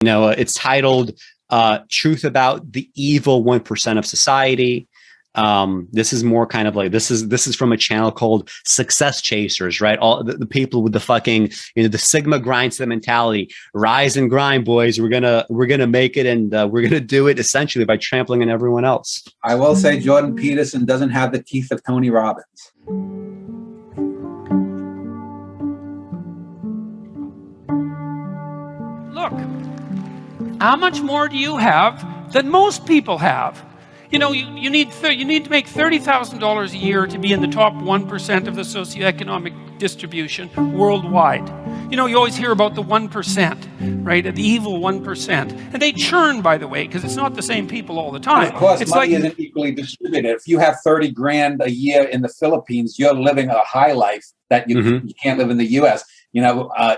It's titled Truth About the Evil 1% of Society. This is more kind of like, this is from a channel called Success Chasers, right? All the people with the fucking, the Sigma grindset mentality, rise and grind, boys. We're gonna make it, and we're gonna do it essentially by trampling on everyone else. I will say Jordan Peterson doesn't have the teeth of Tony Robbins. Look, how much more do you have than most people have? You need to make $30,000 a year to be in the top 1% of the socioeconomic distribution worldwide. You always hear about the 1%, right? The evil 1%. And they churn, by the way, because it's not the same people all the time. And of course, money isn't equally distributed. If you have 30 grand a year in the Philippines, you're living a high life that you can't live in the U.S.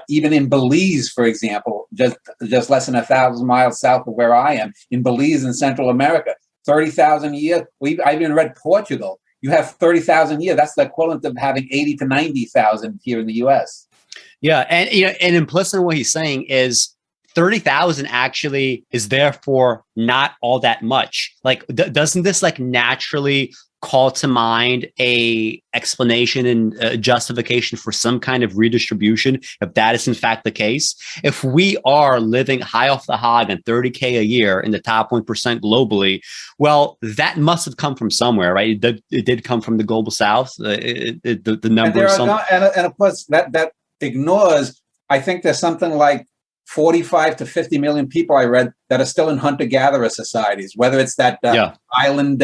Even in Belize, for example, just less than 1,000 miles south of where I am, in Belize in Central America, 30,000 a year. I even read Portugal. You have 30,000 a year. That's the equivalent of having 80 to 90,000 here in the U.S. Yeah, and implicit in what he's saying is 30,000 actually is therefore not all that much. Like, doesn't this like naturally call to mind a explanation and justification for some kind of redistribution, if that is in fact the case? If we are living high off the hog and 30K a year in the top 1% globally, well, that must have come from somewhere, right? It did come from the global south. The number and of course that ignores, I think there's something like 45 to 50 million people I read that are still in hunter-gatherer societies, whether it's that island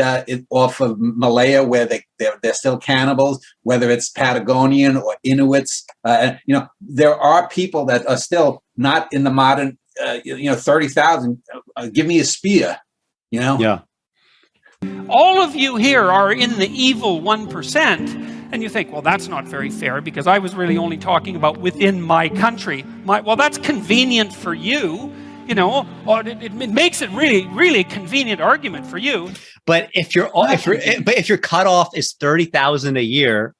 off of Malaya where they're still cannibals, whether it's Patagonian or Inuits. There are people that are still not in the modern, 30,000. Give me a spear, Yeah. All of you here are in the evil 1%. And you think, well, that's not very fair because I was really only talking about within my country. Well, that's convenient for you. It makes it really, really a convenient argument for you. But if your cutoff is 30,000 a year,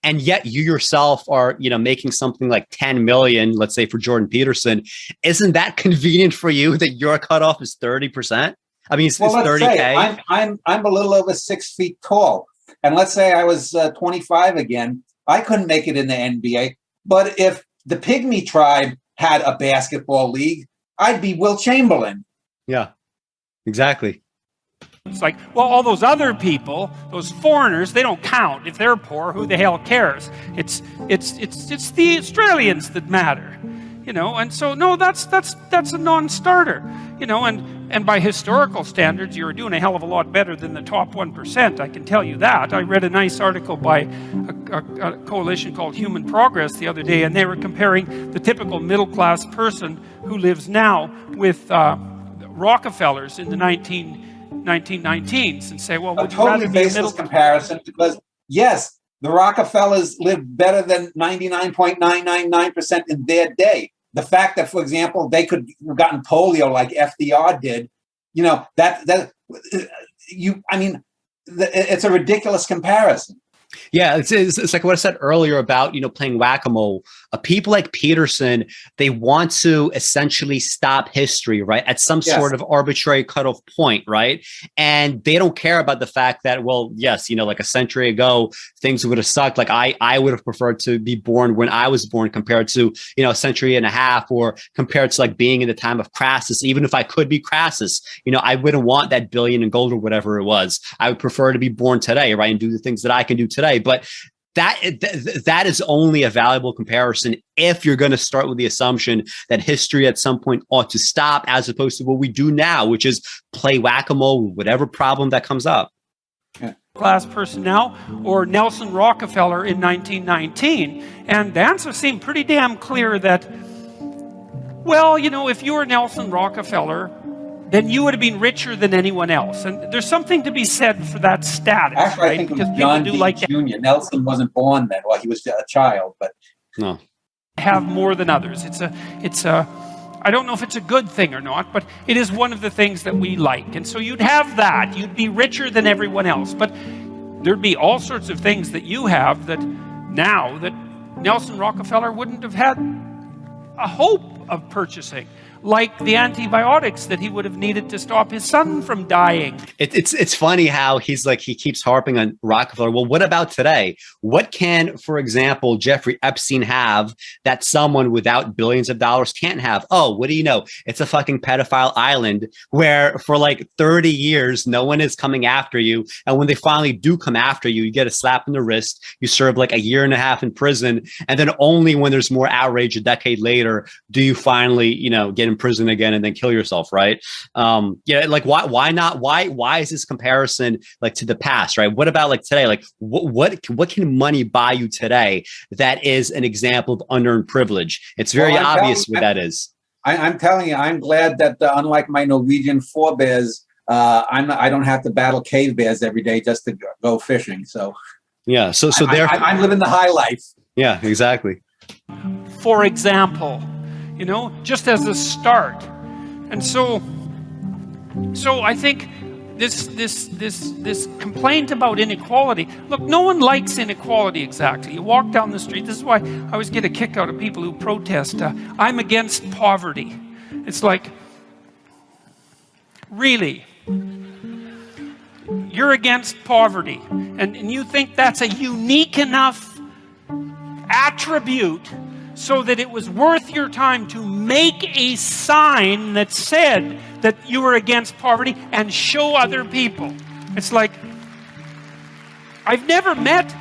and yet you yourself are, making something like 10 million, let's say for Jordan Peterson, isn't that convenient for you that your cutoff is 30%? I mean, it's 30K. I'm a little over 6 feet tall. And let's say I was 25 again, I couldn't make it in the NBA. But if the Pygmy tribe had a basketball league, I'd be Will Chamberlain. Yeah, exactly. It's like, well, all those other people, those foreigners, they don't count. If they're poor, who the hell cares? It's the Australians that matter, And so no, that's a non-starter, And by historical standards, you're doing a hell of a lot better than the top 1%. I can tell you that. I read a nice article by a coalition called Human Progress the other day, and they were comparing the typical middle-class person who lives now with Rockefellers in the 1919s, and say, well, a totally baseless comparison, because yes, the Rockefellers lived better than 99.999% in their day. The fact that, for example, they could have gotten polio like FDR did, it's a ridiculous comparison. Yeah, it's like what I said earlier about, playing whack-a-mole. People like Peterson, they want to essentially stop history, right, at some sort of arbitrary cutoff point, right? And they don't care about the fact that, well, yes, like a century ago, things would have sucked. Like I would have preferred to be born when I was born compared to, a century and a half, or compared to like being in the time of Crassus. Even if I could be Crassus, I wouldn't want that billion in gold or whatever it was. I would prefer to be born today, right, and do the things that I can do today. But that is only a valuable comparison if you're going to start with the assumption that history at some point ought to stop, as opposed to what we do now, which is play whack-a-mole with whatever problem that comes up. Class person now, or Nelson Rockefeller in 1919, and the answer seemed pretty damn clear that, well, if you were Nelson Rockefeller, then you would have been richer than anyone else. And there's something to be said for that status. Actually, right? I think it was John D. Jr. Nelson wasn't born then. Well, he was a child, but no. Have more than others. It's a. I don't know if it's a good thing or not, but it is one of the things that we like. And so you'd have that. You'd be richer than everyone else. But there'd be all sorts of things that you have that now that Nelson Rockefeller wouldn't have had a hope of purchasing. like the antibiotics that he would have needed to stop his son from dying. It's funny how he keeps harping on Rockefeller. Well, what about today? What can, for example, Jeffrey Epstein have that someone without billions of dollars can't have? Oh, what do you know? It's a fucking pedophile island where for like 30 years, no one is coming after you. And when they finally do come after you, you get a slap in the wrist. You serve like a year and a half in prison. And then only when there's more outrage a decade later do you finally, get in prison again and then kill yourself, right? Like why not? Why is this comparison like to the past, right? What about like today? Like what can money buy you today that is an example of unearned privilege? It's very obvious what that is. I'm telling you, I'm glad that unlike my Norwegian forebears, I don't have to battle cave bears every day just to go fishing. So yeah, so I'm living the high life. Yeah, exactly. For example, just as a start. And so I think this complaint about inequality, look, no one likes inequality exactly. You walk down the street, this is why I always get a kick out of people who protest, I'm against poverty. It's like, really? You're against poverty, and you think that's a unique enough attribute so that it was worth your time to make a sign that said that you were against poverty and show other people. It's like, I've never met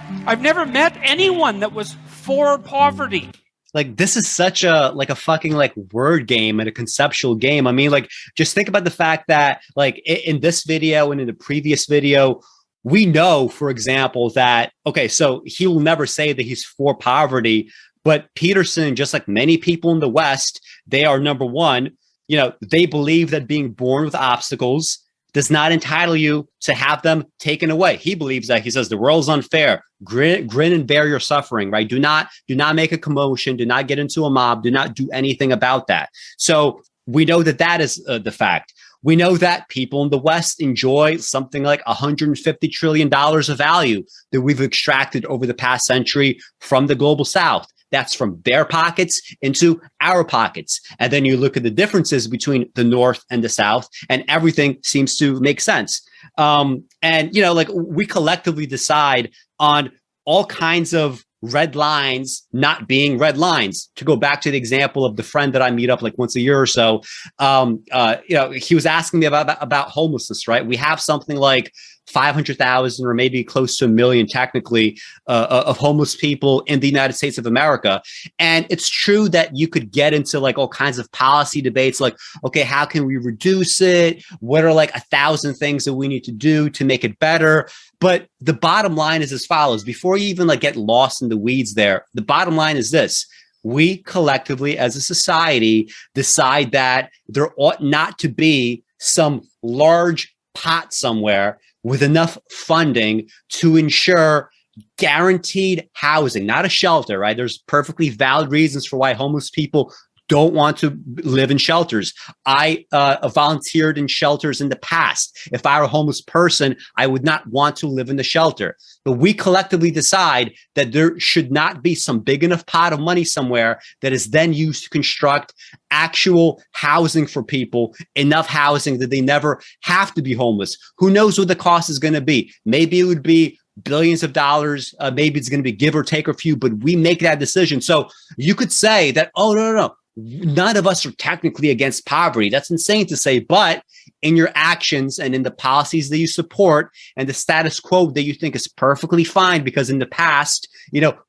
anyone that was for poverty. Like, this is such a fucking word game and a conceptual game. I mean, just think about the fact that in this video and in the previous video, we know, for example, that, okay, so he will never say that he's for poverty, but Peterson, just like many people in the West, they are, number one, they believe that being born with obstacles does not entitle you to have them taken away. He believes that. He says the world's unfair. Grin and bear your suffering, right? Do not make a commotion. Do not get into a mob. Do not do anything about that. So we know that is the fact. We know that people in the West enjoy something like $150 trillion of value that we've extracted over the past century from the global South. That's from their pockets into our pockets. And then you look at the differences between the North and the South, and everything seems to make sense. We collectively decide on all kinds of red lines not being red lines. To go back to the example of the friend that I meet up once a year or so, he was asking me about homelessness, right? We have something like 500,000 or maybe close to 1 million technically of homeless people in the United States of America. And it's true that you could get into all kinds of policy debates okay, how can we reduce it? What are 1,000 things that we need to do to make it better? But the bottom line is as follows. Before you even get lost in the weeds there, the bottom line is this. We collectively as a society decide that there ought not to be some large pot somewhere with enough funding to ensure guaranteed housing, not a shelter, right? There's perfectly valid reasons for why homeless people don't want to live in shelters. I volunteered in shelters in the past. If I were a homeless person, I would not want to live in the shelter. But we collectively decide that there should not be some big enough pot of money somewhere that is then used to construct actual housing for people, enough housing that they never have to be homeless. Who knows what the cost is going to be? Maybe it would be billions of dollars. Maybe it's going to be give or take a few, but we make that decision. So you could say that, oh, no. None of us are technically against poverty. That's insane to say, but in your actions and in the policies that you support and the status quo that you think is perfectly fine because in the past,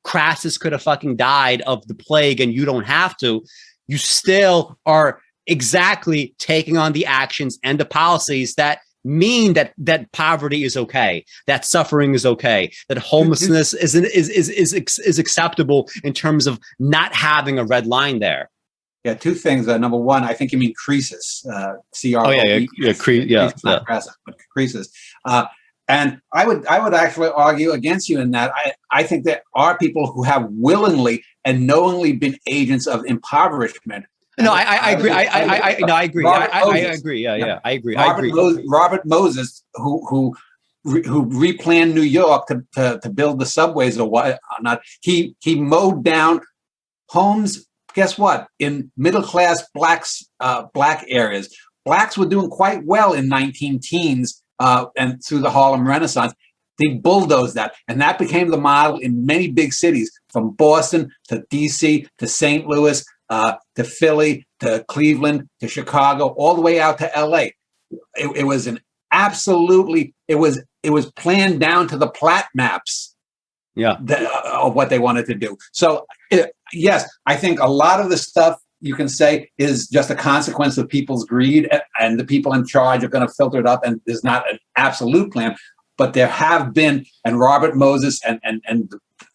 Crassus could have fucking died of the plague and you don't have to, you still are exactly taking on the actions and the policies that mean that poverty is okay, that suffering is okay, that homelessness is acceptable in terms of not having a red line there. Yeah, two things. Number one, I think you mean Croesus, C-R-O-E. Not Crassus, but Croesus. And I would actually argue against you in that. I think there are people who have willingly and knowingly been agents of impoverishment. No, I agree. I agree. I agree. Yeah, I agree. Robert Moses, who replanned New York to build the subways or whatnot. He mowed down homes guess what? In middle-class black areas, blacks were doing quite well in 19 teens and through the Harlem Renaissance. They bulldozed that, and that became the model in many big cities, from Boston to DC to St. Louis to Philly to Cleveland to Chicago, all the way out to LA. It was an absolutely, it was planned down to the plat maps of what they wanted to do. So yes, I think a lot of the stuff you can say is just a consequence of people's greed, and the people in charge are going to filter it up, and there's not an absolute plan. But there have been, and Robert Moses and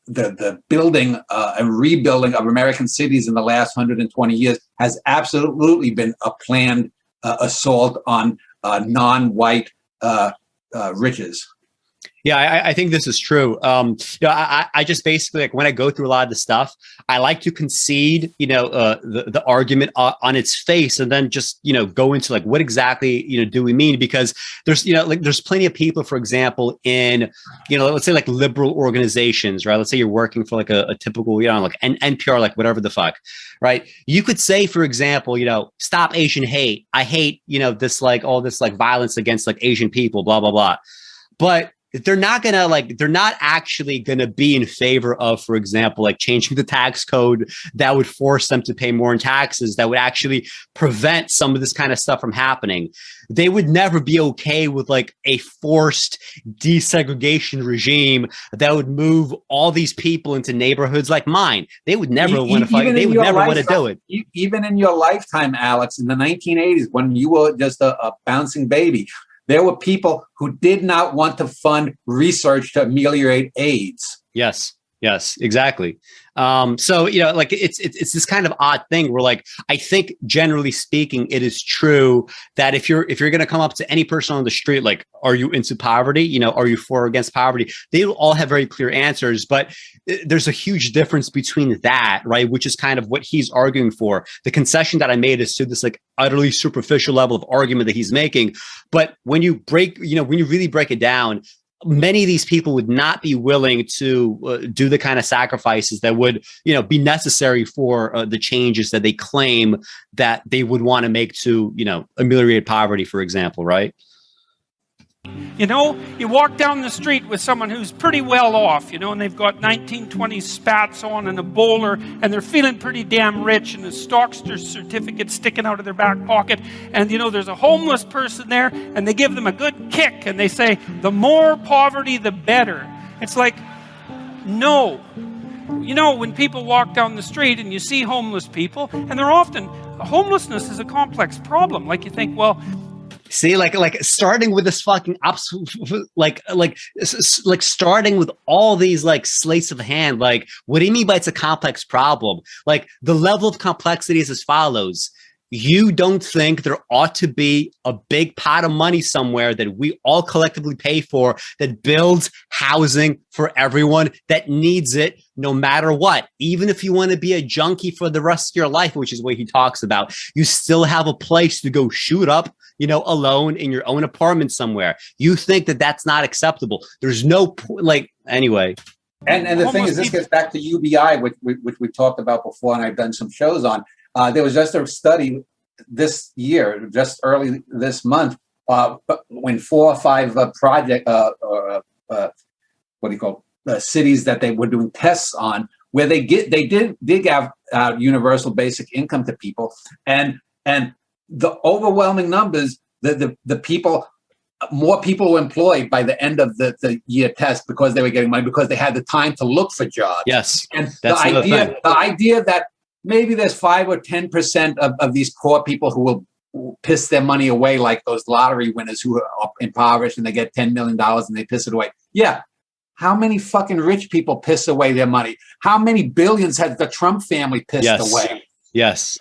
the building and rebuilding of American cities in the last 120 years has absolutely been a planned assault on non-white riches. Yeah, I think this is true. I just basically, like, when I go through a lot of the stuff, I like to concede, the argument on its face, and then just, go into like, what exactly, do we mean? Because there's, there's plenty of people, for example, in, let's say like liberal organizations, right? Let's say you're working for like a typical, like NPR, like whatever the fuck, right? You could say, for example, stop Asian hate. I hate, this, like all this like violence against like Asian people, blah, blah, blah. But they're not actually gonna be in favor of, for example, like changing the tax code that would force them to pay more in taxes, that would actually prevent some of this kind of stuff from happening. They would never be okay with like a forced desegregation regime that would move all these people into neighborhoods like mine. They would never want to fight. They would never want to do it. Even in your lifetime, Alex, in the 1980s, when you were just a bouncing baby, there were people who did not want to fund research to ameliorate AIDS. Yes, exactly. So, like it's this kind of odd thing where, like, I think generally speaking, it is true that if you're going to come up to any person on the street, like, are you into poverty? Are you for or against poverty? They will all have very clear answers, but there's a huge difference between that, right? Which is kind of what he's arguing for. The concession that I made is to this like utterly superficial level of argument that he's making. But when you break, when you really break it down, many of these people would not be willing to do the kind of sacrifices that would, be necessary for the changes that they claim that they would want to make to, ameliorate poverty, for example, right? You walk down the street with someone who's pretty well off, and they've got 1920s spats on and a bowler, and they're feeling pretty damn rich, and a Stockster certificate sticking out of their back pocket, and there's a homeless person there, and they give them a good kick, and they say, the more poverty, the better. It's like, no. When people walk down the street and you see homeless people, and they're often, homelessness is a complex problem. Like, you think, well, see, like starting with this fucking like starting with all these like slates of hand. Like, what do you mean by it's a complex problem? Like, the level of complexity is as follows. You don't think there ought to be a big pot of money somewhere that we all collectively pay for that builds housing for everyone that needs it, no matter what? Even if you want to be a junkie for the rest of your life, which is what he talks about, you still have a place to go shoot up, alone in your own apartment somewhere. You think that that's not acceptable. There's no anyway. And the thing is, this gets back to UBI, which we talked about before, and I've done some shows on. There was just a study this year, just early this month, when 4 or 5 cities that they were doing tests on, where they did have universal basic income to people, and the overwhelming numbers, the people, more people were employed by the end of the year test because they were getting money, because they had the time to look for jobs. Yes, and the idea that maybe there's 5 or 10% of these poor people who will piss their money away, like those lottery winners who are impoverished and they get $10 million and they piss it away. Yeah. How many fucking rich people piss away their money? How many billions has the Trump family pissed away? Yes.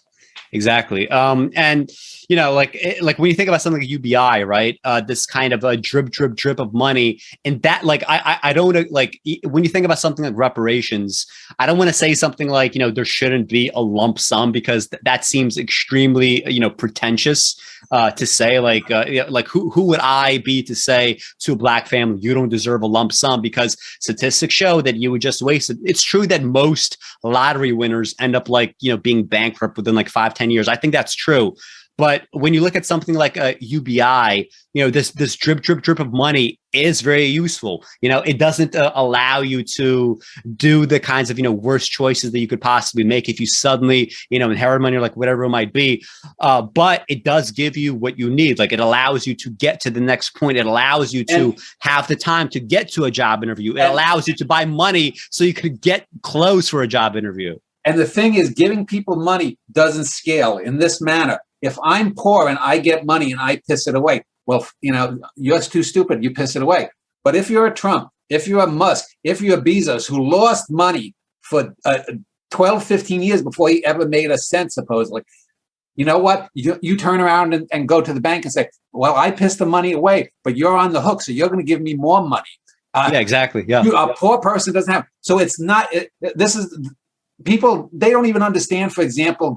Exactly. And like when you think about something like UBI, right? This kind of a drip of money, and that, like, I don't like when you think about something like reparations, I don't want to say something like, there shouldn't be a lump sum, because that seems extremely, pretentious to say. Like who would I be to say to a black family, you don't deserve a lump sum, because statistics show that you would just waste it. It's true that most lottery winners end up being bankrupt within like 5-10 years. I think that's true. But when you look at something like a UBI, this drip of money is very useful. It doesn't allow you to do the kinds of, worst choices that you could possibly make if you suddenly, inherit money, or like whatever it might be. But it does give you what you need. Like, it allows you to get to the next point. It allows you to have the time to get to a job interview. It allows you to buy money so you could get clothes for a job interview. And the thing is, giving people money doesn't scale in this manner. If I'm poor and I get money and I piss it away, well, you're too stupid, you piss it away. But if you're a Trump, if you're a Musk, if you're a Bezos, who lost money for 12, 15 years before he ever made a cent, supposedly, you know what? You turn around and go to the bank and say, well, I pissed the money away, but you're on the hook, so you're going to give me more money. Yeah, exactly. Yeah. A poor person doesn't have. So it's not, this is... People, they don't even understand, for example,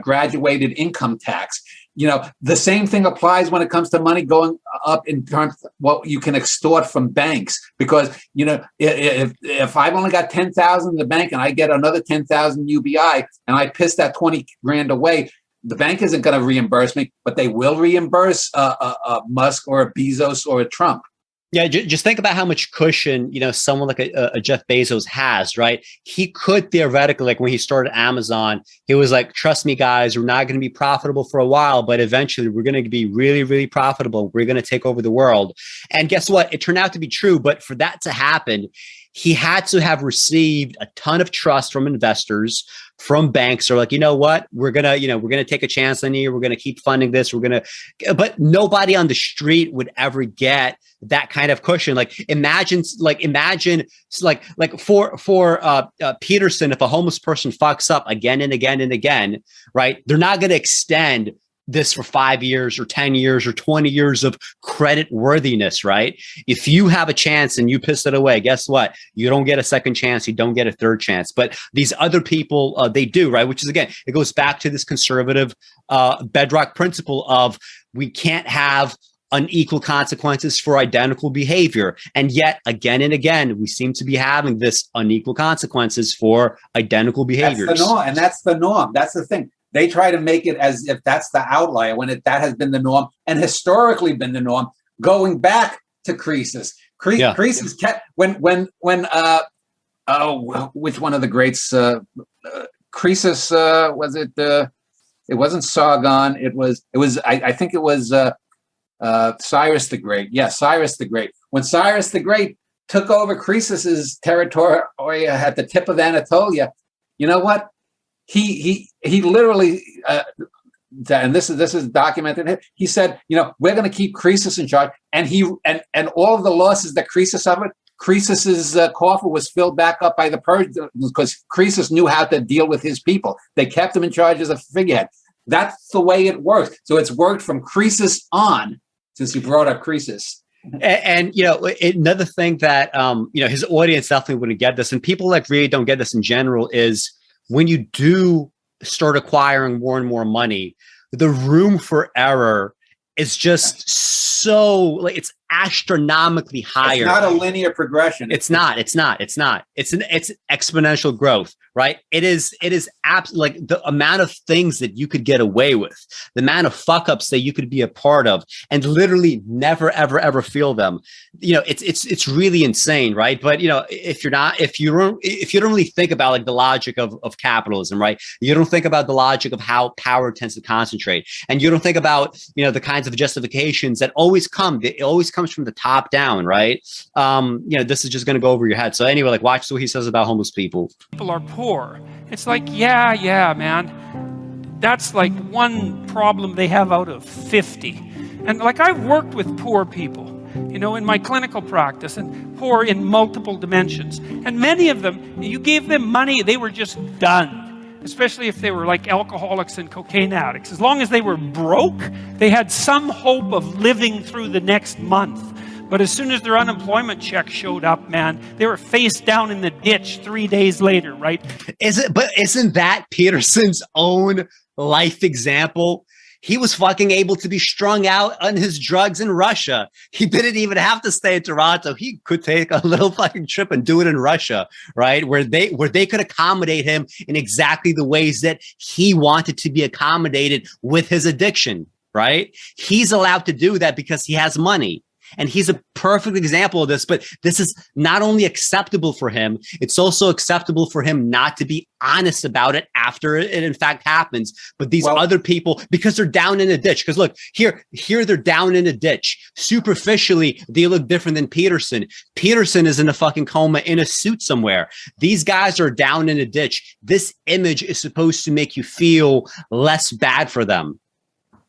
graduated income tax. The same thing applies when it comes to money going up in terms of what you can extort from banks. Because, if I've only got 10,000 in the bank and I get another 10,000 UBI and I piss that 20 grand away, the bank isn't going to reimburse me, but they will reimburse a Musk or a Bezos or a Trump. Yeah, just think about how much cushion, someone like a Jeff Bezos has, right? He could theoretically, like when he started Amazon, he was like, trust me, guys, we're not going to be profitable for a while, but eventually we're going to be really, really profitable. We're going to take over the world. And guess what? It turned out to be true. But for that to happen, he had to have received a ton of trust from investors, from banks. Are like, you know what, we're gonna take a chance on you. We're gonna keep funding this. But nobody on the street would ever get that kind of cushion. Imagine for Peterson, if a homeless person fucks up again and again and again, right? They're not gonna extend this for 5 years or 10 years or 20 years of credit worthiness, right? If you have a chance and you piss it away, guess what? You don't get a second chance. You don't get a third chance. But these other people, they do, right? Which is, again, it goes back to this conservative bedrock principle of we can't have unequal consequences for identical behavior. And yet, again and again, we seem to be having this unequal consequences for identical behaviors. That's the norm, and that's the norm. That's the thing. They try to make it as if that's the outlier when that has been the norm and historically been the norm, going back to Croesus. Croesus kept when which one of the greats? Croesus was it? It wasn't Sargon. It was. I think it was Cyrus the Great. Yeah, Cyrus the Great. When Cyrus the Great took over Croesus's territory at the tip of Anatolia, you know what? He literally, and this is documented. He said, we're going to keep Croesus in charge, and all of the losses that Croesus suffered, Croesus's coffer was filled back up by the Persians because Croesus knew how to deal with his people. They kept him in charge as a figurehead. That's the way it works. So it's worked from Croesus on, since you brought up Croesus. And another thing that his audience definitely wouldn't get this, and people really don't get this in general, is when you do start acquiring more and more money, the room for error is just so it's astronomically higher. It's not a linear progression. It's not. It's exponential growth, right? It is like the amount of things that you could get away with, the amount of fuck ups that you could be a part of, and literally never, ever feel them. It's really insane, right? But if you don't really think about like the logic of capitalism, right? You don't think about the logic of how power tends to concentrate, and you don't think about the kinds of justifications that always come. It always comes from the top down, right? This is just going to go over your head. So anyway, watch what he says about homeless people. People are poor. It's like, yeah, man. That's like one problem they have out of 50. And I've worked with poor people, in my clinical practice, and poor in multiple dimensions. And many of them, you gave them money, they were just done. especially if they were like alcoholics and cocaine addicts. As long as they were broke, they had some hope of living through the next month. But as soon as their unemployment check showed up, man, they were face down in the ditch 3 days later, right? Isn't that Peterson's own life example? He was fucking able to be strung out on his drugs in Russia. He didn't even have to stay in Toronto. He could take a little fucking trip and do it in Russia, right? Where they could accommodate him in exactly the ways that he wanted to be accommodated with his addiction, right? He's allowed to do that because he has money. And he's a perfect example of this, but this is not only acceptable for him, it's also acceptable for him not to be honest about it after it in fact happens. But these other people, because they're down in a ditch, because look, here they're down in a ditch. Superficially, they look different than Peterson. Peterson is in a fucking coma in a suit somewhere. These guys are down in a ditch. This image is supposed to make you feel less bad for them.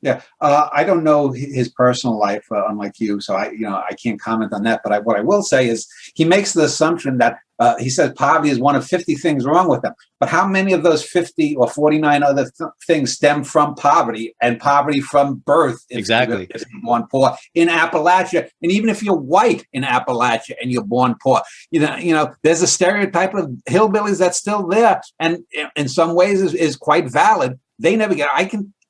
Yeah, I don't know his personal life, unlike you, so I can't comment on that. But what I will say is he makes the assumption that he says poverty is one of 50 things wrong with them. But how many of those 50 or 49 other things stem from poverty, and poverty from birth? Exactly. If you're born poor in Appalachia, and even if you're white in Appalachia and you're born poor, you know, there's a stereotype of hillbillies that's still there, and in some ways is quite valid. They never get.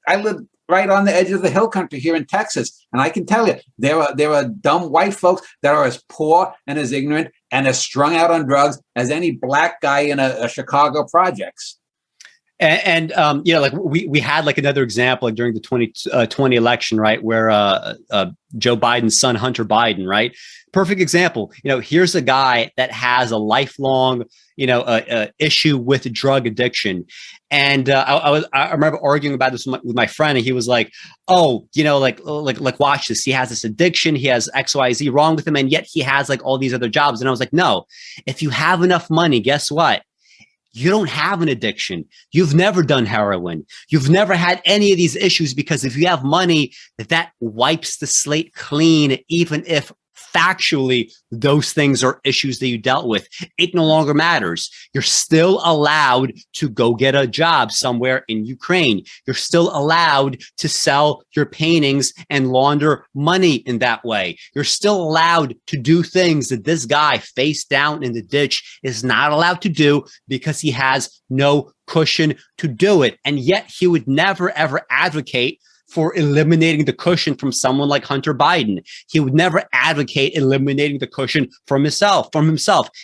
I live right on the edge of the hill country here in Texas. And I can tell you, there are dumb white folks that are as poor and as ignorant and as strung out on drugs as any black guy in a Chicago projects. And you know, like we had like another example like during the 2020 election, right, where Joe Biden's son, Hunter Biden, right? Perfect example. You know, here's a guy that has a lifelong, issue with drug addiction. And I remember arguing about this with my friend, and he was like, "Oh, like watch this. He has this addiction. He has XYZ wrong with him, and yet he has like all these other jobs." And I was like, "No, if you have enough money, guess what? You don't have an addiction. You've never done heroin. You've never had any of these issues, because if you have money, that wipes the slate clean, even if factually those things are issues that you dealt with. It no longer matters. You're still allowed to go get a job somewhere in Ukraine. You're still allowed to sell your paintings and launder money in that way. You're still allowed to do things that this guy face down in the ditch is not allowed to do, because he has no cushion to do it. And yet he would never, ever advocate for eliminating the cushion from someone like Hunter Biden. He would never advocate eliminating the cushion from himself.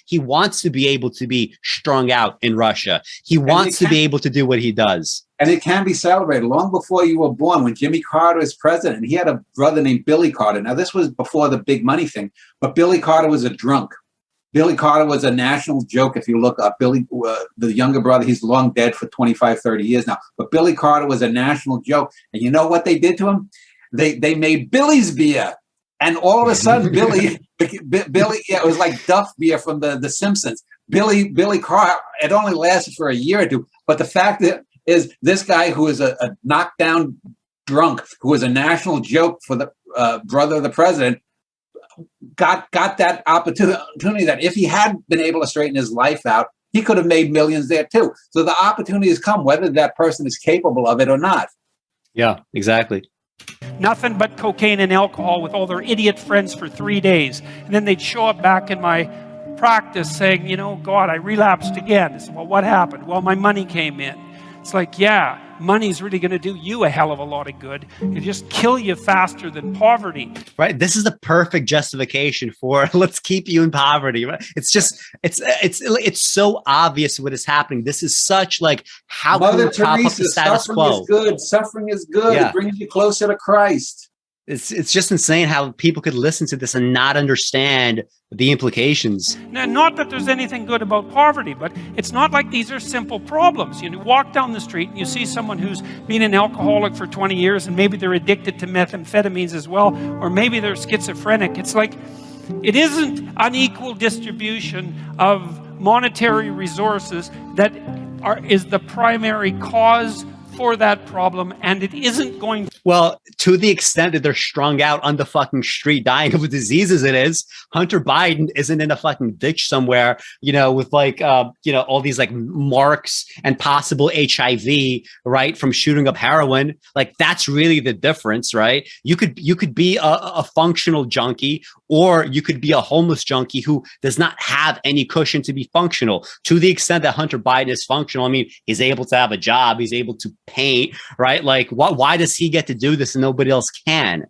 He wants to be able to be strung out in Russia. He wants to be able to do what he does. And it can be celebrated. Long before you were born, when Jimmy Carter was president, he had a brother named Billy Carter. Now, this was before the big money thing, but Billy Carter was a drunk. Billy Carter was a national joke. If you look up Billy, the younger brother, he's long dead for 25, 30 years now. But Billy Carter was a national joke. And you know what they did to him? They made Billy's beer. And all of a sudden, Billy, it was like Duff beer from the Simpsons. Billy Carter, it only lasted for a year or two. But the fact is, this guy who is a knockdown drunk, who was a national joke for the brother of the president, got that opportunity that if he had been able to straighten his life out, he could have made millions there too. So the opportunities come whether that person is capable of it or not. Yeah, exactly. Nothing but cocaine and alcohol with all their idiot friends for 3 days. And then they'd show up back in my practice saying, God, I relapsed again. I said, well, what happened? Well, my money came in. It's like, yeah, money's really going to do you a hell of a lot of good. It just kill you faster than poverty. Right. This is the perfect justification for let's keep you in poverty. Right? It's just, it's so obvious what is happening. This is such like, how Mother can we top up the status quo? Is good. Suffering is good. Yeah. It brings you closer to Christ. It's just insane how people could listen to this and not understand the implications. Now, not that there's anything good about poverty, but it's not like these are simple problems. You walk down the street and you see someone who's been an alcoholic for 20 years and maybe they're addicted to methamphetamines as well, or maybe they're schizophrenic. It's like, it isn't unequal distribution of monetary resources that is the primary cause for that problem, and it isn't going to. Well, to the extent that they're strung out on the fucking street dying of a disease as it is, Hunter Biden isn't in a fucking ditch somewhere, with like, all these like marks and possible HIV, right, from shooting up heroin. Like, that's really the difference, right? You could be a functional junkie, or you could be a homeless junkie who does not have any cushion to be functional. To the extent that Hunter Biden is functional, I mean, he's able to have a job, he's able to paint, right? Like, why does he get to do this and nobody else can?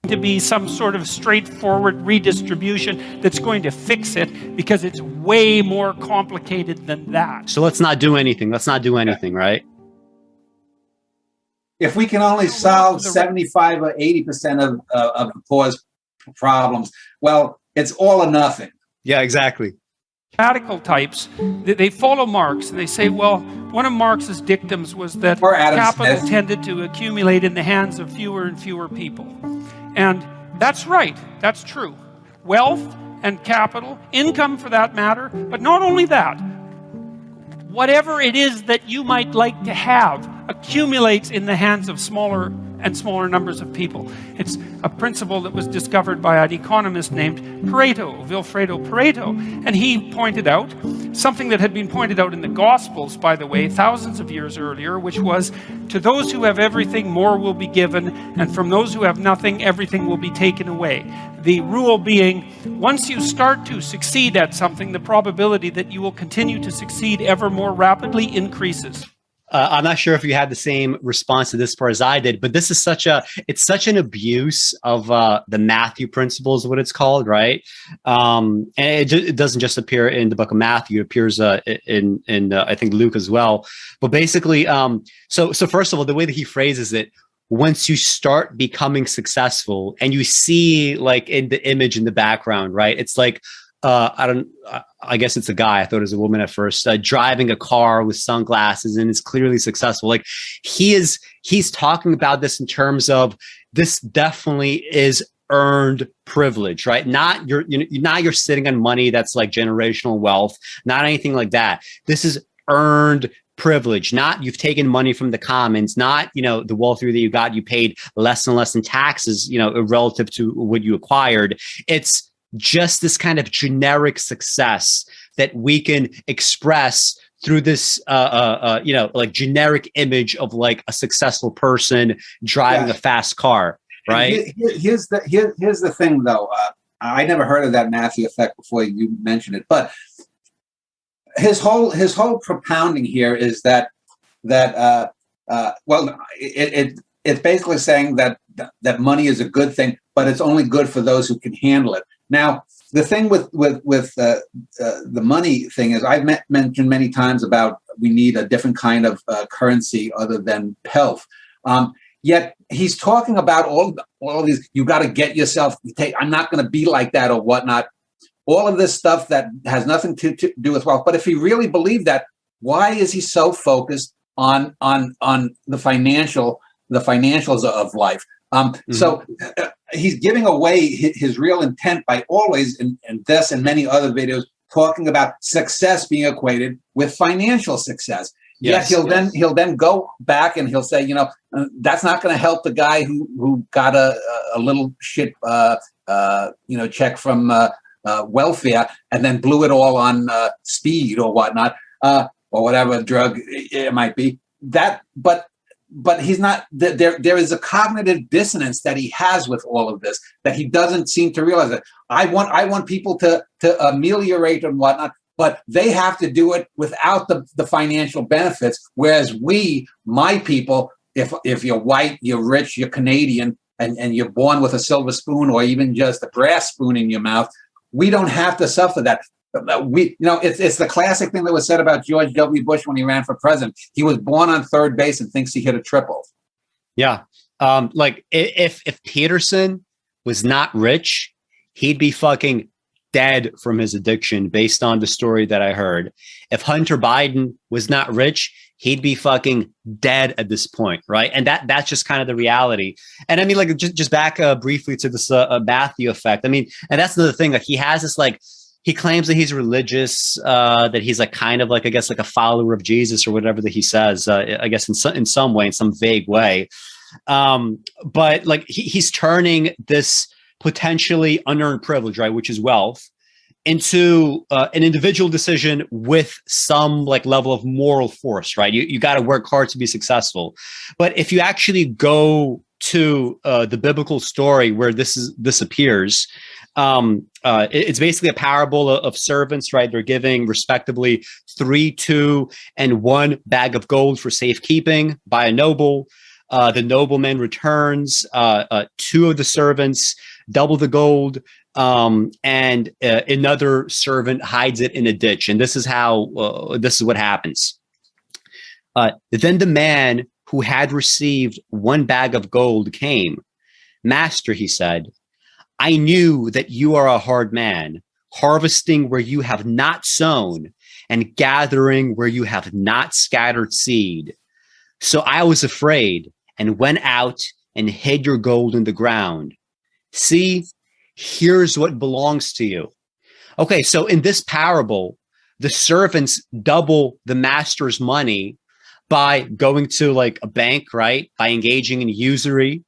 To be some sort of straightforward redistribution that's going to fix it, because it's way more complicated than that. So let's not do anything. Right? If we can only solve 75 or 80% of the poor's problems, well, it's all or nothing. Yeah, exactly. Radical types, they follow Marx, and they say, well, one of Marx's dictums was that capital tended to accumulate in the hands of fewer and fewer people. And that's right, that's true. Wealth and capital, income for that matter, but not only that, whatever it is that you might like to have accumulates in the hands of smaller and smaller numbers of people. It's a principle that was discovered by an economist named Pareto, Vilfredo Pareto, and he pointed out something that had been pointed out in the Gospels, by the way, thousands of years earlier, which was, to those who have everything, more will be given, and from those who have nothing, everything will be taken away. The rule being, once you start to succeed at something, the probability that you will continue to succeed ever more rapidly increases. I'm not sure if you had the same response to this part as I did, but this is such an abuse of the Matthew principle is what it's called, right? And it doesn't just appear in the book of Matthew; it appears in I think Luke as well. But basically, so first of all, the way that he phrases it, once you start becoming successful, and you see like in the image in the background, right? It's like, I guess it's a guy. I thought it was a woman at first, driving a car with sunglasses and is clearly successful. Like he's talking about this in terms of this definitely is earned privilege, right? Not you're sitting on money that's like generational wealth, not anything like that. This is earned privilege, not you've taken money from the commons, not, the wealthier that you got, you paid less and less in taxes, relative to what you acquired. It's just this kind of generic success that we can express through this, like generic image of like a successful person driving a fast car, right? Here's the thing, though. I never heard of that Matthew effect before you mentioned it, but his whole propounding here is that it's basically saying that money is a good thing, but it's only good for those who can handle it. Now, the thing with the money thing is, I've mentioned many times about we need a different kind of currency other than pelf. Yet he's talking about all these. You got to get yourself. I'm not going to be like that or whatnot. All of this stuff that has nothing to do with wealth. But if he really believed that, why is he so focused on the financials of life? So he's giving away his real intent by always, in this and many other videos, talking about success being equated with financial success. Yes, yet he'll then go back and he'll say, that's not going to help the guy who got a little shit, check from welfare and then blew it all on speed or whatnot, or whatever drug it might be. But he's not. There is a cognitive dissonance that he has with all of this that he doesn't seem to realize. That I want people to ameliorate and whatnot, but they have to do it without the financial benefits. Whereas my people, if you're white, you're rich, you're Canadian, and you're born with a silver spoon or even just a brass spoon in your mouth, we don't have to suffer that. It's the classic thing that was said about George W. Bush when he ran for president. He was born on third base and thinks he hit a triple. Yeah. Like if Peterson was not rich, he'd be fucking dead from his addiction based on the story that I heard. If Hunter Biden was not rich, he'd be fucking dead at this point, right? And that's just kind of the reality. And I mean, like, just back briefly to this Matthew effect. I mean, and that's another thing, like he has this like he claims that he's religious, that he's like kind of like, I guess, like a follower of Jesus or whatever that he says, I guess in some way, in some vague way. But like he's turning this potentially unearned privilege, right, which is wealth, into an individual decision with some like level of moral force, right? You got to work hard to be successful. But if you actually go to the biblical story where this appears, it's basically a parable of servants, right? They're giving respectively 3, 2, and 1 bag of gold for safekeeping by a noble. The nobleman returns 2 of the servants, double the gold, and another servant hides it in a ditch. And this is what happens. Then the man who had received 1 bag of gold came. Master, he said, I knew that you are a hard man, harvesting where you have not sown and gathering where you have not scattered seed. So I was afraid and went out and hid your gold in the ground. See, here's what belongs to you. Okay, so in this parable, the servants double the master's money by going to like a bank, right? By engaging in usury.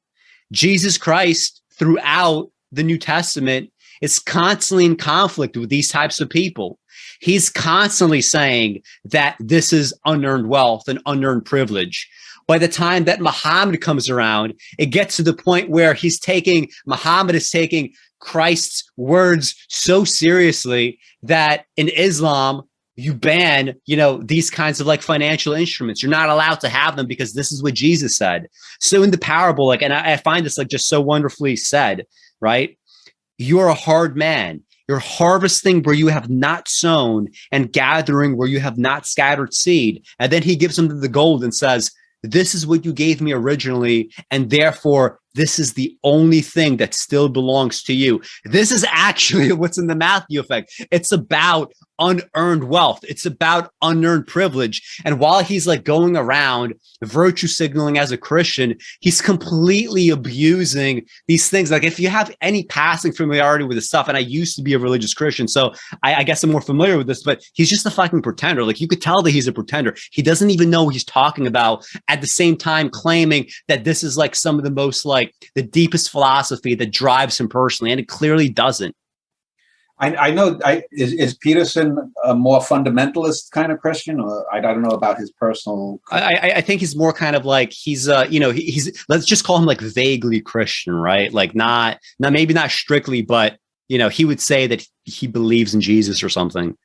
Jesus Christ, throughout the New Testament, is constantly in conflict with these types of people. He's constantly saying that this is unearned wealth and unearned privilege. By the time that Muhammad comes around, it gets to the point where Muhammad is taking Christ's words so seriously that in Islam, you ban, these kinds of like financial instruments. You're not allowed to have them because this is what Jesus said. So in the parable, like, and I find this like just so wonderfully said, right? You're a hard man. You're harvesting where you have not sown and gathering where you have not scattered seed. And then he gives them the gold and says, this is what you gave me originally, and therefore this is the only thing that still belongs to you. This is actually what's in the Matthew effect. It's about unearned wealth. It's about unearned privilege. And while he's like going around virtue signaling as a Christian, he's completely abusing these things. Like if you have any passing familiarity with this stuff, and I used to be a religious Christian, so I guess I'm more familiar with this, but he's just a fucking pretender. Like you could tell that he's a pretender. He doesn't even know what he's talking about, at the same time claiming that this is like some of the most like the deepest philosophy that drives him personally. And it clearly doesn't. I know. Is Peterson a more fundamentalist kind of Christian, or I don't know about his personal? I think he's more kind of like he's let's just call him like vaguely Christian, right? Like not maybe not strictly, but he would say that he believes in Jesus or something,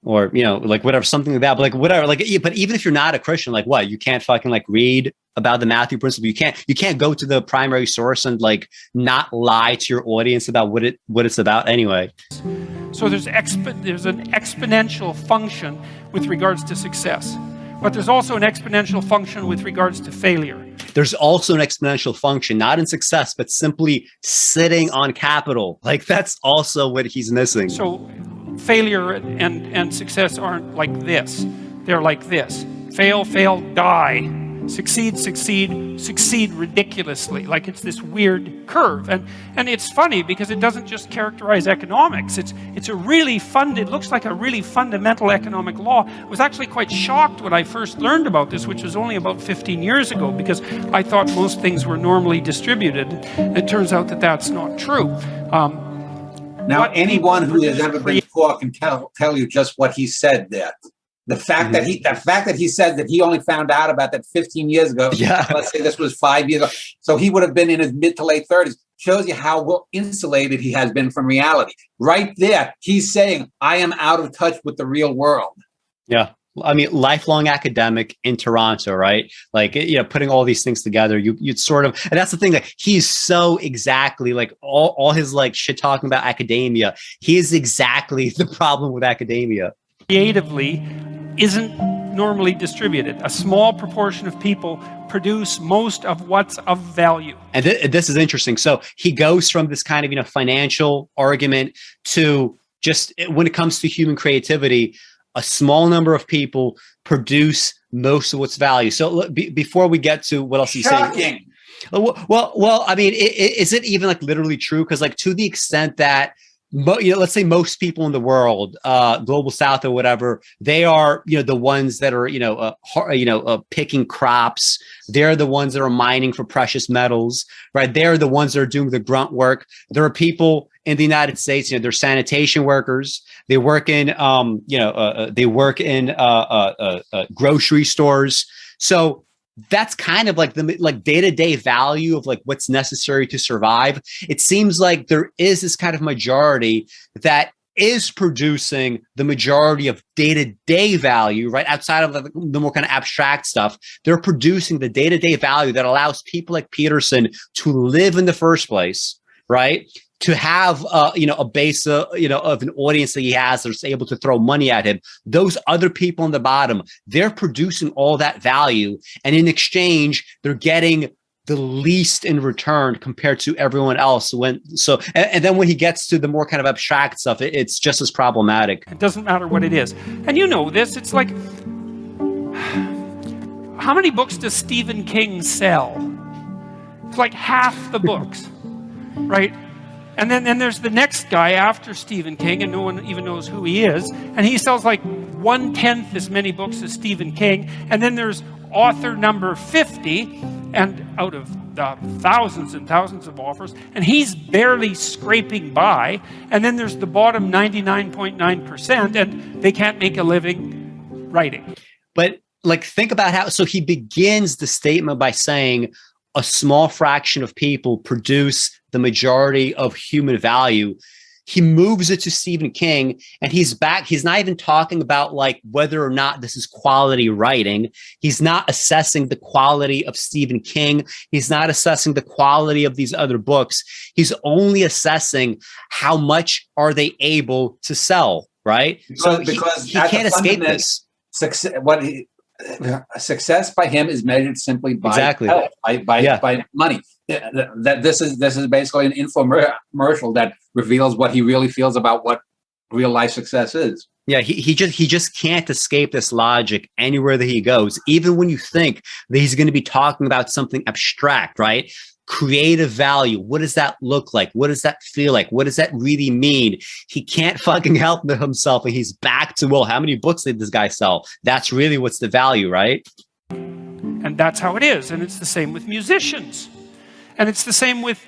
or like whatever, something like that. But like whatever, like but even if you're not a Christian, like what, you can't fucking like read about the Matthew principle. You can't go to the primary source and like not lie to your audience about what it's about anyway. So there's an exponential function with regards to success, but there's also an exponential function with regards to failure. There's also an exponential function, not in success, but simply sitting on capital. Like that's also what he's missing. So failure and success aren't like this. They're like this. Fail, die. Succeed ridiculously. Like it's this weird curve. And it's funny because it doesn't just characterize economics. It's a really it looks like a really fundamental economic law. I was actually quite shocked when I first learned about this, which was only about 15 years ago, because I thought most things were normally distributed. It turns out that that's not true. Now, anyone who has ever been poor can tell you just what he said there. The fact that he said that he only found out about that 15 years ago. Yeah. Let's say this was 5 years ago. So he would have been in his mid to late 30s. Shows you how well insulated he has been from reality. Right there, he's saying, I am out of touch with the real world. Yeah. I mean, lifelong academic in Toronto, right? Like, putting all these things together, you'd sort of, and that's the thing, that he's so exactly like all his like shit talking about academia. He is exactly the problem with academia. Creatively isn't normally distributed. A small proportion of people produce most of what's of value. And this is interesting. So he goes from this kind of, financial argument to just when it comes to human creativity, a small number of people produce most of what's value. So before we get to what else he's saying. Well, I mean, is it even like literally true? Because like to the extent that let's say most people in the world, global South or whatever, they are, the ones that are, picking crops. They're the ones that are mining for precious metals, right? They're the ones that are doing the grunt work. There are people in the United States, they're sanitation workers. They work in, grocery stores. So that's kind of like the day-to-day value of like what's necessary to survive. It seems like there is this kind of majority that is producing the majority of day-to-day value, right? Outside of the more kind of abstract stuff, they're producing the day-to-day value that allows people like Peterson to live in the first place, right? To have, a base, of an audience that he has that's able to throw money at him. Those other people on the bottom, they're producing all that value. And in exchange, they're getting the least in return compared to everyone else. And then when he gets to the more kind of abstract stuff, it's just as problematic. It doesn't matter what it is. And you know this, it's like, how many books does Stephen King sell? It's like half the books, right? And then there's the next guy after Stephen King, and no one even knows who he is. And he sells like 1/10 as many books as Stephen King. And then there's author number 50, and out of thousands and thousands of authors, and he's barely scraping by. And then there's the bottom 99.9%, and they can't make a living writing. But like, think about how, so he begins the statement by saying a small fraction of people produce the majority of human value. He moves it to Stephen King, and he's back. He's not even talking about like whether or not this is quality writing. He's not assessing the quality of Stephen King. He's not assessing the quality of these other books. He's only assessing how much are they able to sell, right? Because he can't escape this. Success by him is measured simply by health, by money. That this is basically an infomercial that reveals what he really feels about what real life success is. Yeah, he just can't escape this logic anywhere that he goes. Even when you think that he's going to be talking about something abstract, right? Creative value. What does that look like? What does that feel like? What does that really mean? He can't fucking help himself, and he's back to, well, how many books did this guy sell? That's really what's the value, right? And that's how it is. And it's the same with musicians. And it's the same with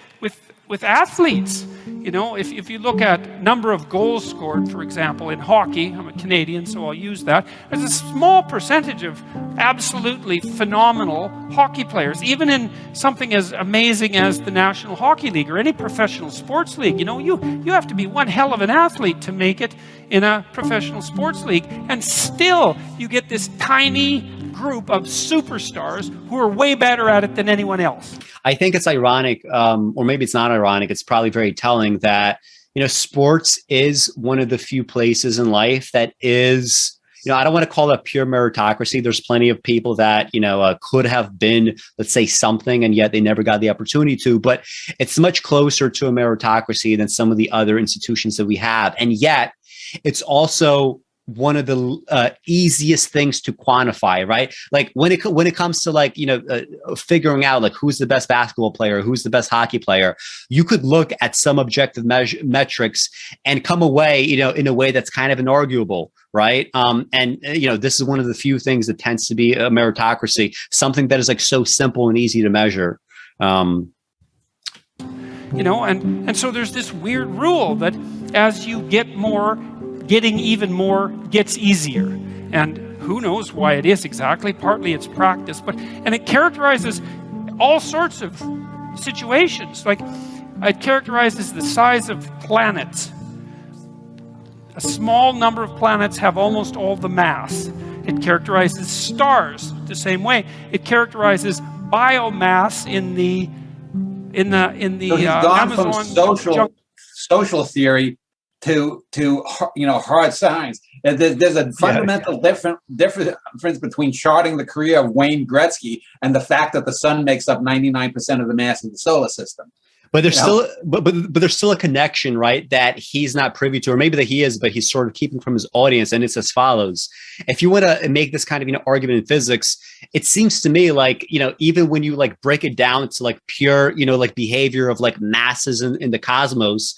athletes. If you look at number of goals scored, for example, in hockey, I'm a Canadian, so I'll use that. There's a small percentage of absolutely phenomenal hockey players, even in something as amazing as the National Hockey League or any professional sports league. You have to be one hell of an athlete to make it in a professional sports league. And still, you get this tiny group of superstars who are way better at it than anyone else. I think it's ironic, or maybe it's not ironic. It's probably very telling that, sports is one of the few places in life that is, I don't want to call it pure meritocracy. There's plenty of people that, could have been, let's say, something, and yet they never got the opportunity to. But it's much closer to a meritocracy than some of the other institutions that we have. And yet it's also one of the easiest things to quantify, right? Like when it comes to like, figuring out like who's the best basketball player, who's the best hockey player, you could look at some objective metrics and come away, in a way that's kind of inarguable, right? This is one of the few things that tends to be a meritocracy, something that is like so simple and easy to measure. And so there's this weird rule that as you get more, getting even more gets easier. And who knows why it is exactly. Partly it's practice, and it characterizes all sorts of situations. Like it characterizes the size of planets. A small number of planets have almost all the mass. It characterizes stars the same way. It characterizes biomass in the Amazon from social theory to hard science. There's a fundamental difference between charting the career of Wayne Gretzky and the fact that the sun makes up 99% of the mass of the solar system. But there's there's still a connection, right, that he's not privy to, or maybe that he is, but he's sort of keeping from his audience. And it's as follows. If you want to make this kind of argument in physics, it seems to me like, even when you like break it down to like pure, like behavior of like masses in the cosmos,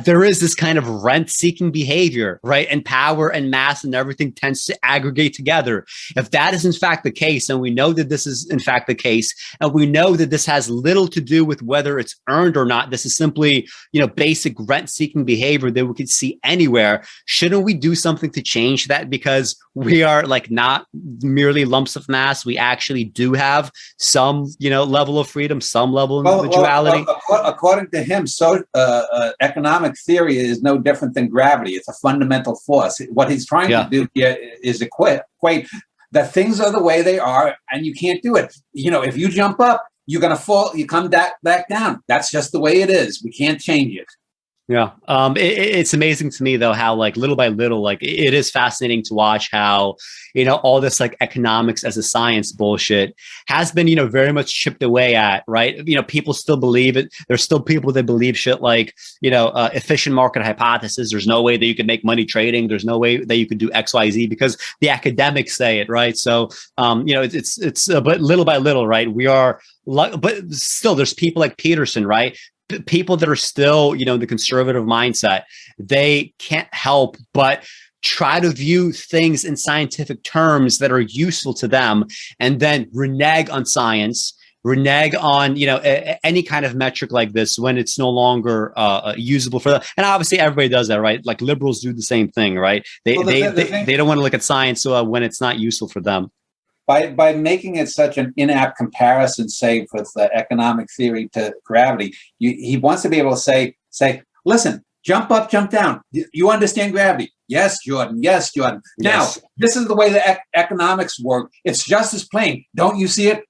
There is this kind of rent-seeking behavior, right? And power and mass and everything tends to aggregate together. If that is in fact the case, and we know that this is in fact the case, and we know that this has little to do with whether it's earned or not, this is simply, basic rent-seeking behavior that we could see anywhere. Shouldn't we do something to change that? Because we are like not merely lumps of mass. We actually do have some, level of freedom, some level of individuality. According to him, economic theory is no different than gravity. It's a fundamental force. What he's trying to do here is equate that things are the way they are, and you can't do it. If you jump up, you're going to fall. You come back down. That's just the way it is. We can't change it. Yeah. It's amazing to me though, how like little by little, like it is fascinating to watch how, all this like economics as a science bullshit has been, very much chipped away at, right? People still believe it. There's still people that believe shit like, efficient market hypothesis. There's no way that you could make money trading. There's no way that you could do X, Y, Z because the academics say it, right? So, but little by little, right? We are, but still there's people like Peterson, right? People that are still, the conservative mindset, they can't help but try to view things in scientific terms that are useful to them and then renege on science, renege on, any kind of metric like this when it's no longer usable for them. And obviously everybody does that, right? Like liberals do the same thing, right? They don't want to look at science when it's not useful for them. By making it such an inapt comparison, say, with economic theory to gravity, he wants to be able to say, listen, jump up, jump down. You understand gravity? Yes, Jordan. Yes, Jordan. Yes. Now, this is the way the economics work. It's just as plain. Don't you see it?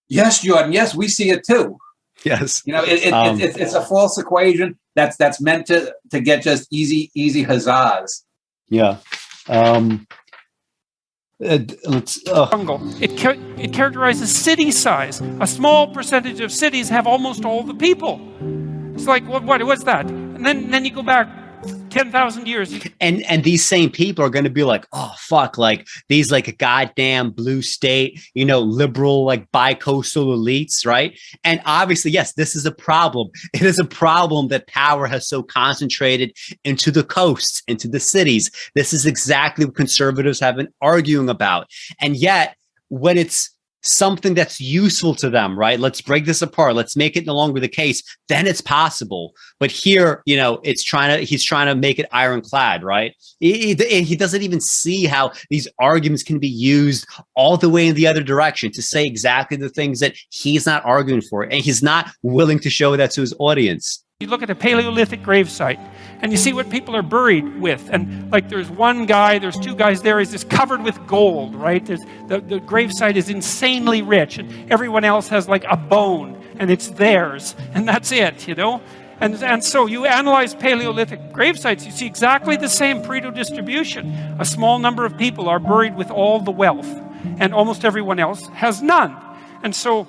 Yes, Jordan. Yes, we see it too. Yes. It's a false equation that's meant to get just easy huzzas. Yeah. It characterizes city size. A small percentage of cities have almost all the people. It's like, what's that? And then you go back 10,000 years. And these same people are going to be like, oh, fuck, like these like goddamn blue state, liberal, like bi-coastal elites, right? And obviously, yes, this is a problem. It is a problem that power has so concentrated into the coasts, into the cities. This is exactly what conservatives have been arguing about. And yet, when it's something that's useful to them, right? Let's break this apart. Let's make it no longer the case. Then it's possible. But here, he's trying to make it ironclad, right? He doesn't even see how these arguments can be used all the way in the other direction to say exactly the things that he's not arguing for. And he's not willing to show that to his audience. You look at a Paleolithic gravesite and you see what people are buried with. And like there's one guy, there's two guys there, he's just covered with gold, right? The gravesite is insanely rich and everyone else has like a bone and it's theirs and that's it, And so you analyze Paleolithic gravesites, you see exactly the same Pareto distribution. A small number of people are buried with all the wealth and almost everyone else has none. And so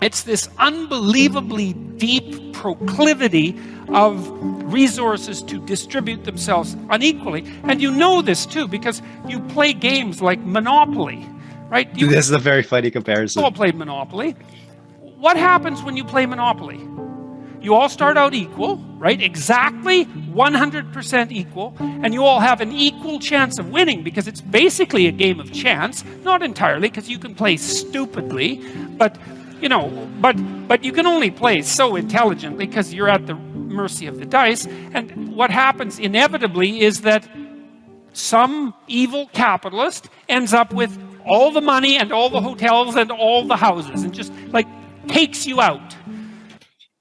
it's this unbelievably deep proclivity of resources to distribute themselves unequally. And you know this too, because you play games like Monopoly, right? This is a very funny comparison. You all played Monopoly. What happens when you play Monopoly? You all start out equal, right? Exactly 100% equal. And you all have an equal chance of winning because it's basically a game of chance. Not entirely, because you can play stupidly, but but you can only play so intelligently because you're at the mercy of the dice. And what happens inevitably is that some evil capitalist ends up with all the money and all the hotels and all the houses and just like takes you out.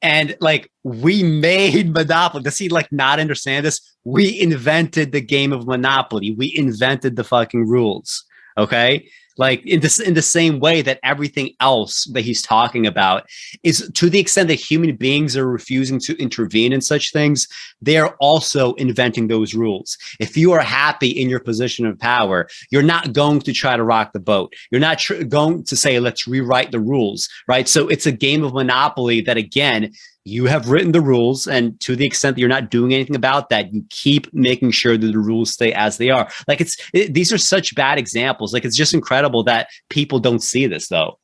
And like we made Monopoly. Does he like not understand this? We invented the game of Monopoly. We invented the fucking rules. Okay. Like in the same way that everything else that he's talking about is, to the extent that human beings are refusing to intervene in such things, they're also inventing those rules. If you are happy in your position of power, you're not going to try to rock the boat. You're not going to say, let's rewrite the rules, right? So it's a game of Monopoly that, again, you have written the rules, and to the extent that you're not doing anything about that, you keep making sure that the rules stay as they are. Like these are such bad examples. Like it's just incredible that people don't see this, though.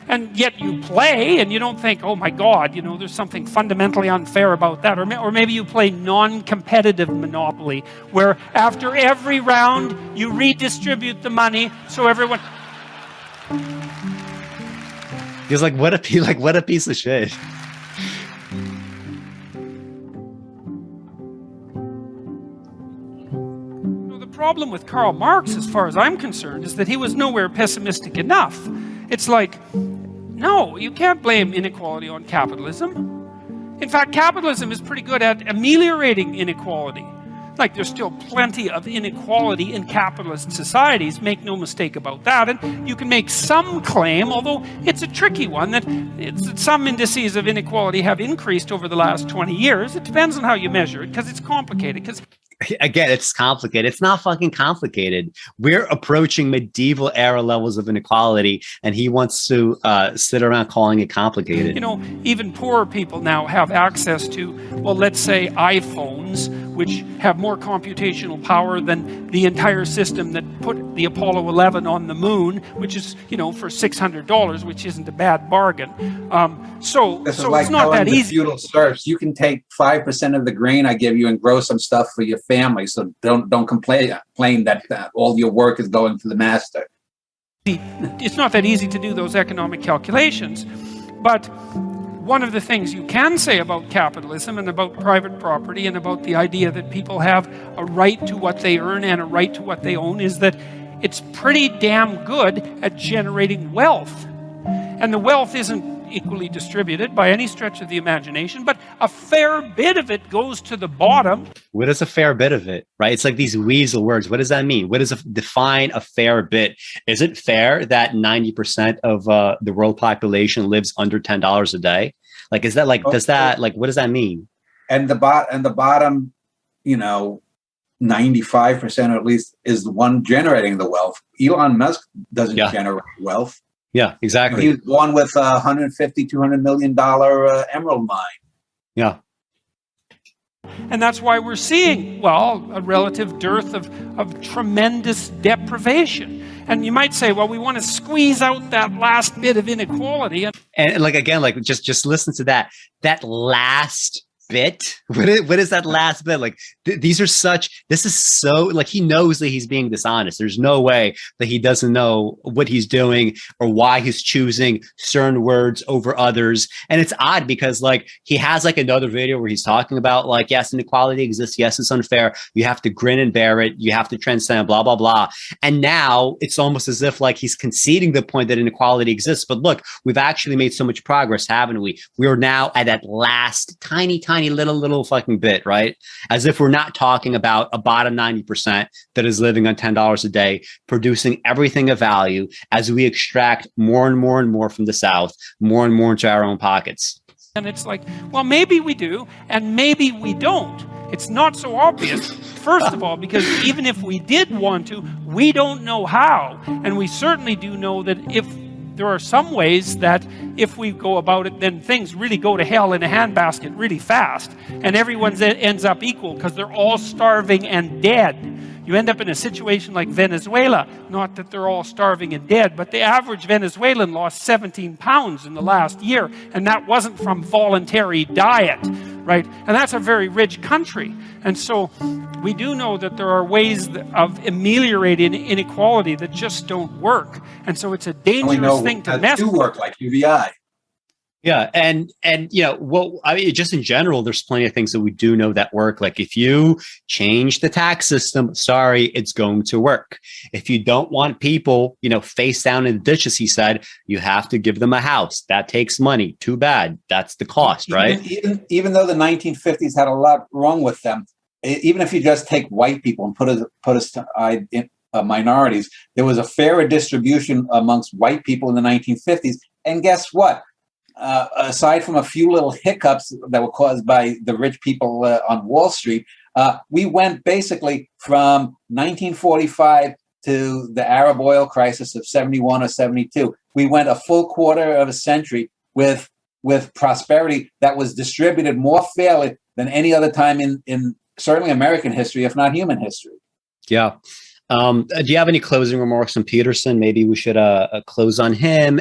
And yet you play and you don't think, oh my God, you know, there's something fundamentally unfair about that. Or maybe you play non-competitive Monopoly, where after every round you redistribute the money so everyone... He's like, what a piece of shit. The problem with Karl Marx, as far as I'm concerned, is that he was nowhere pessimistic enough. It's like, no, you can't blame inequality on capitalism. In fact, capitalism is pretty good at ameliorating inequality. Like, there's still plenty of inequality in capitalist societies, make no mistake about that. And you can make some claim, although it's a tricky one, that some indices of inequality have increased over the last 20 years. It depends on how you measure it, because it's complicated. Because again, it's complicated. It's not fucking complicated. We're approaching medieval era levels of inequality, and he wants to sit around calling it complicated. You know, even poorer people now have access to, well, let's say iPhones, which have more computational power than the entire system that put the Apollo 11 on the moon, which is, you know, for $600, which isn't a bad bargain. So like it's not that easy. Feudal serfs, you can take 5% of the grain I give you and grow some stuff for your family. So don't complain that all your work is going to the master. It's not that easy to do those economic calculations, but one of the things you can say about capitalism and about private property and about the idea that people have a right to what they earn and a right to what they own is that it's pretty damn good at generating wealth. And the wealth isn't equally distributed by any stretch of the imagination, but a fair bit of it goes to the bottom. What is a fair bit of it, right? It's like these weasel words. What does that mean? What does define a fair bit? Is it fair that 90% of the world population lives under $10 a day? Like, is that like, does that, like, what does that mean? And the bottom, you know, 95% or at least is the one generating the wealth. Elon Musk doesn't generate wealth. Yeah, exactly. He was born with a $150–200 million emerald mine. Yeah. And that's why we're seeing, well, a relative dearth of tremendous deprivation. And you might say, well, we want to squeeze out that last bit of inequality. And like, again, like just listen to that last bit. What is that last bit? Like this is so, like, he knows that he's being dishonest. There's no way that he doesn't know what he's doing or why he's choosing certain words over others. And it's odd because, like, he has like another video where he's talking about, like, yes, inequality exists. Yes, it's unfair. You have to grin and bear it. You have to transcend, blah, blah, blah. And now it's almost as if like he's conceding the point that inequality exists. But look, we've actually made so much progress, haven't we? We are now at that last tiny little fucking bit, right? As if we're not talking about a bottom 90% that is living on $10 a day, producing everything of value as we extract more and more and more from the South, more and more into our own pockets. And it's like, well, maybe we do, and maybe we don't. It's not so obvious, first of all, because even if we did want to, we don't know how. And we certainly do know that if there are some ways that if we go about it, then things really go to hell in a handbasket really fast. And everyone ends up equal because they're all starving and dead. You end up in a situation like Venezuela. Not that they're all starving and dead, but the average Venezuelan lost 17 pounds in the last year. And that wasn't from voluntary diet, right? And that's a very rich country. And so we do know that there are ways of ameliorating inequality that just don't work. And so it's a dangerous thing to mess with. Work like UVI. Yeah, and you know, well, I mean, just in general, there's plenty of things that we do know that work. Like if you change the tax system, sorry, it's going to work. If you don't want people, you know, face down in the ditch, as he said, you have to give them a house. That takes money. Too bad. That's the cost, right? Even though the 1950s had a lot wrong with them, even if you just take white people and put aside minorities, there was a fairer distribution amongst white people in the 1950s. And guess what? Aside from a few little hiccups that were caused by the rich people on Wall Street, we went basically from 1945 to the Arab oil crisis of 71 or 72. We went a full quarter of a century with prosperity that was distributed more fairly than any other time in certainly American history, if not human history. Yeah. Do you have any closing remarks on Peterson? Maybe we should close on him.